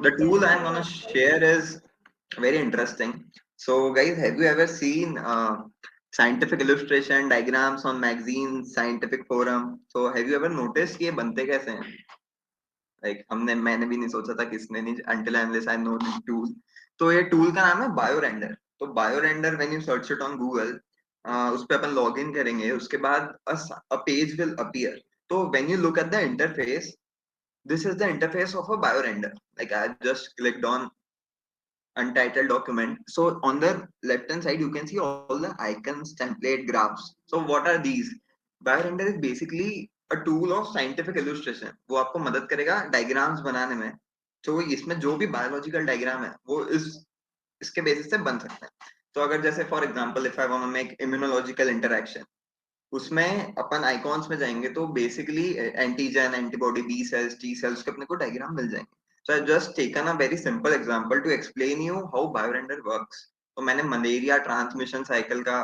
The tool I'm gonna share is very interesting. So, guys, have you ever seen scientific illustration diagrams on magazines, scientific forum? So, have you ever noticed कि ये बनते कैसे हैं? Like मैंने भी नहीं सोचा था किसने नहीं until unless I know this tool. तो ये tool का नाम है BioRender. तो BioRender when you search it on Google, उस पे अपन log in करेंगे. उसके बाद a page will appear. तो when you look at the interface, this is the interface of a BioRender. Like I just clicked on untitled document. So on the left hand side, you can see all the icons, template, graphs. So what are these? BioRender is basically a tool of scientific illustration. वो आपको मदद करेगा diagrams बनाने में. तो इसमें जो भी biological diagram है, वो इसके basis से बन सकते हैं. तो अगर जैसे for example, if I want to make immunological interaction, उसमें अपन आइकॉन्स में जाएंगे तो basically antigen antibody B cells T cells के अपने को डायग्राम मिल जाएंगे. So I just taken a very simple example to explain you how BioRender works. तो मैंने मलेरिया ट्रांसमिशन साइकिल का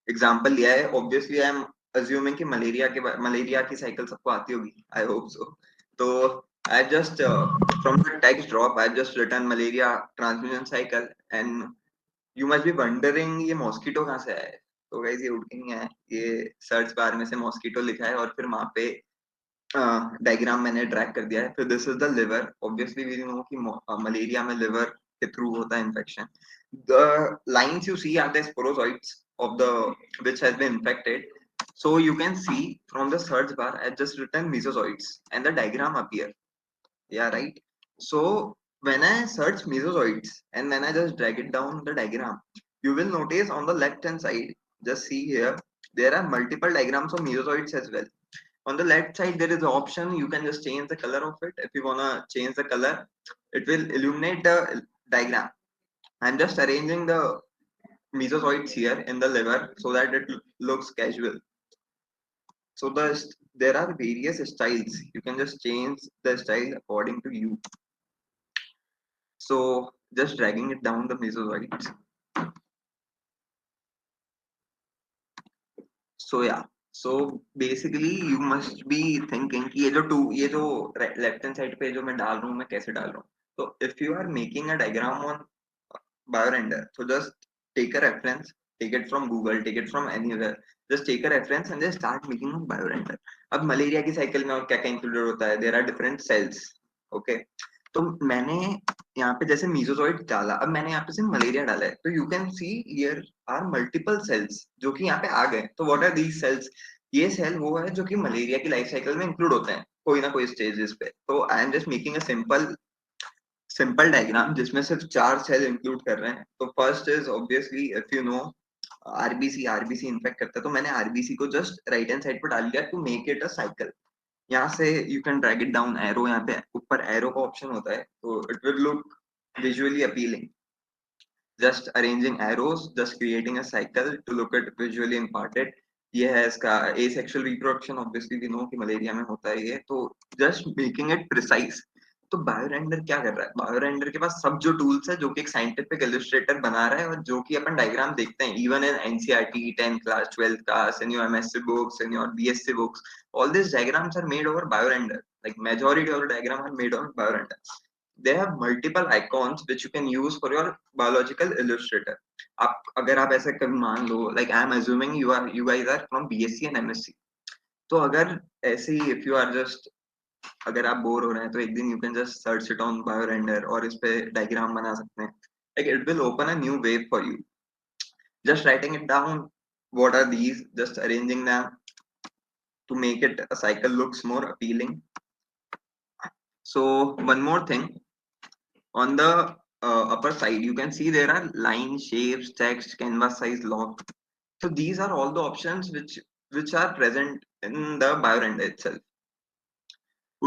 एग्जांपल लिया है. ऑब्वियसली आई एम अज्यूमिंग कि मलेरिया की साइकिल सबको आती होगी. I hope so. तो I just from the text drop I just written malaria transmission cycle and you must be wondering ये मॉस्किटो कहाँ से आया है. तो गाइस ये उड़ के नहीं आया, ये सर्च बार में से मॉस्किटो लिखा है और फिर वहां पे डायग्राम मैंने ड्रैग कर दिया है. फिर this is the liver. Obviously we know कि मलेरिया में लिवर के थ्रू होता है infection. The lines you see are the sporozoites of the which has been infected. So you can see from the search bar I just written mesozoites and the diagram appear. Yeah, right. So when I search mesozoites and when I just drag it down the diagram, you will notice on the left hand side, just see here, there are multiple diagrams of mesozoites as well. On the left side there is an option, you can just change the color of it. If you want to change the color, it will illuminate the diagram. I'm just arranging the mesozoites here in the liver so that it looks casual. So there are various styles, you can just change the style according to you. So just dragging it down the mesozoites. So yeah, so basically you must be thinking कि ये जो left hand side पे जो मैं डाल रहा हूँ मैं कैसे डाल रहा हूँ. So if you are making a diagram on BioRender, so just take a reference, take it from Google, take it from anywhere, just take a reference and just start making on BioRender. अब malaria की cycle में और क्या क्या included होता है, there are different cells. Okay, तो मैंने यहाँ पे जैसे मीजोजोइट डाला, अब मैंने यहाँ पे सिर्फ मलेरिया डाला है, तो you can see here are multiple cells जो कि यहाँ पे आ गए. तो व्हाट आर दीज सेल्स? ये सेल वो है जो कि मलेरिया की लाइफ साइकिल में इंक्लूड होते हैं कोई ना कोई स्टेजेस पे. तो I am just making a simple diagram जिसमें सिर्फ 4 सेल इंक्लूड कर रहे हैं. तो first is obviously if you know RBC infect करता है, तो मैंने आरबीसी को जस्ट राइट हैंड साइड पर डाल दिया to make it a cycle. यहाँ से you can drag it down arrow, यहाँ पे ऊपर एरो का ऑप्शन होता है तो it will look visually appealing. Just arranging arrows, just creating a cycle to look it visually imparted. ये है इसका asexual reproduction. Obviously we know कि मलेरिया में होता है ये. तो जस्ट मेकिंग इट प्रिसाइज. तो बायोरेंडर क्या कर रहा है? बायोरेंडर के पास सब जो टूल्स है जो कि एक साइंटिफिक इलस्ट्रेटर बना रहा है और जो कि अपन डायग्राम देखते हैं even in NCERT 10th class 12th class in your MSc books in your BSc books, all these diagrams are made over BioRender. Like majority of the diagram are made on BioRender. They have multiple icons which you can use for your biological illustrator. आप अगर आप ऐसे कभी मान लो, like I am assuming you guys are from BSc and MSc. तो अगर ऐसे ही if you are just अगर आप बोर हो रहे हैं तो एक दिन you can just search it on BioRender और इस पे डायग्राम बना सकते हैं. Like it will open a new wave for you. Just writing it down, what are these, just arranging them to make it a cycle looks more appealing. So one more thing, on the upper side you can see there are line, shapes, text, canvas size, lock. So these are all the options which are present in the BioRender itself.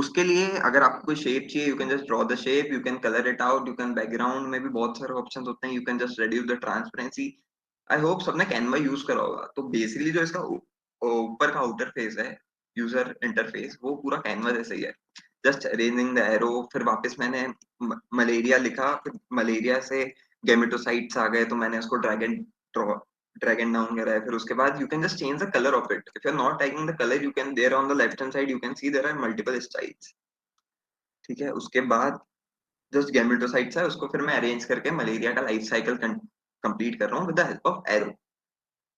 उसके लिए अगर आपको कोई shape चाहिए, you can just draw the shape, you can colour it out, you can background में भी बहुत सारे ऑप्शंस होते हैं, you can just reduce the transparency. I hope सबने कैनवा यूज करा होगा. तो बेसिकली जो इसका ऊपर का आउटर फेस है, यूजर इंटरफेस, वो पूरा कैनवा जैसा ही है. जस्ट अरेंजिंग द एरो, फिर वापस मैंने मलेरिया लिखा, फिर मलेरिया से गेमेटोसाइट्स आ गए तो मैंने उसको drag and down करा है. फिर उसके बाद you can just change the color of it. If you're not taking the color, you can there on the left hand side you can see there are multiple styles. ठीक है. उसके बाद just gametocytes है, उसको फिर मैं arrange करके malaria का लाइफ साइकिल कंप्लीट कर रहा हूँ with the help of arrow.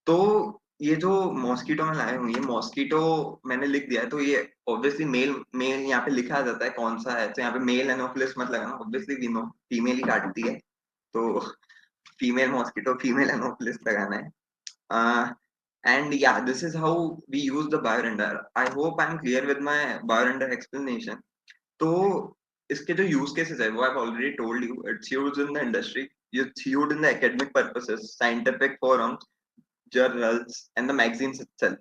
तो ये जो मॉस्किटो में लाए हुए, ये मॉस्किटो मैंने लिख दिया है, तो ये ऑब्वियसली मेल मेल यहाँ पे लिखा जाता है कौन सा है, तो यहाँ पे मेल एनोफिलिस मत लगाना, ऑब्वियसली वी नो फीमेल ही काटती है, तो फीमेल मॉस्किटो फीमेल एनोफिलिस लगाना है। And yeah, this is how we use the BioRender. I hope I'm clear with my BioRender explanation. तो इसके जो use cases है वो I've already told you. It's used in the industry. It's used in the academic purposes, scientific forums, journals, and the magazines itself.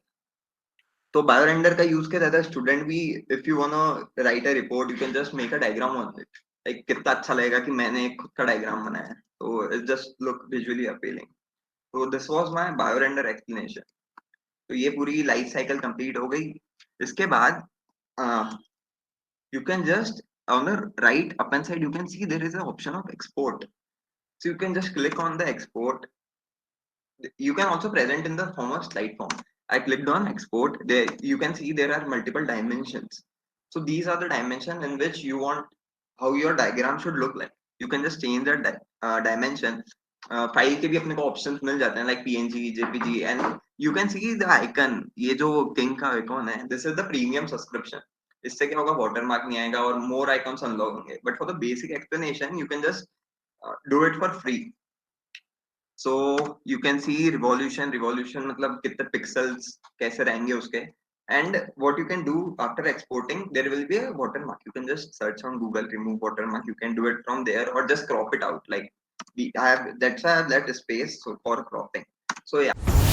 तो BioRender का use क्या रहता है? Student भी, if you wanna write a report, you can just make a diagram on it. Like कितना अच्छा लगेगा कि मैंने एक खुद का diagram बनाया है. तो it just look visually appealing. So this was my BioRender explanation. तो ये पूरी लाइफ साइकिल कंप्लीट हो गई। इसके बाद you can just on the right upper side you can see there is a option of export, so you can just click on the export. You can also present in the form of slide form. I clicked on export. There you can see there are multiple dimensions. So these are the dimension in which you want how your diagram should look like. You can just change the dimension. File के भी अपने को options मिल जाते हैं like PNG JPG and you can see the icon. ये जो king का icon है this is the premium subscription. इससे क्या होगा वाटरमार्क नहीं आएगा और मोर आइकॉन्स अनलॉक होंगे, but for the basic explanation you can just do it for free. So you can C revolution, revolution मतलब कितने पिक्सल्स कैसे रहेंगे उसके। And what you can do after exporting, there will be a watermark. You can just search on Google remove watermark. You can do it from there or just crop it out. Like I have, that's why I have left space so for cropping. So yeah.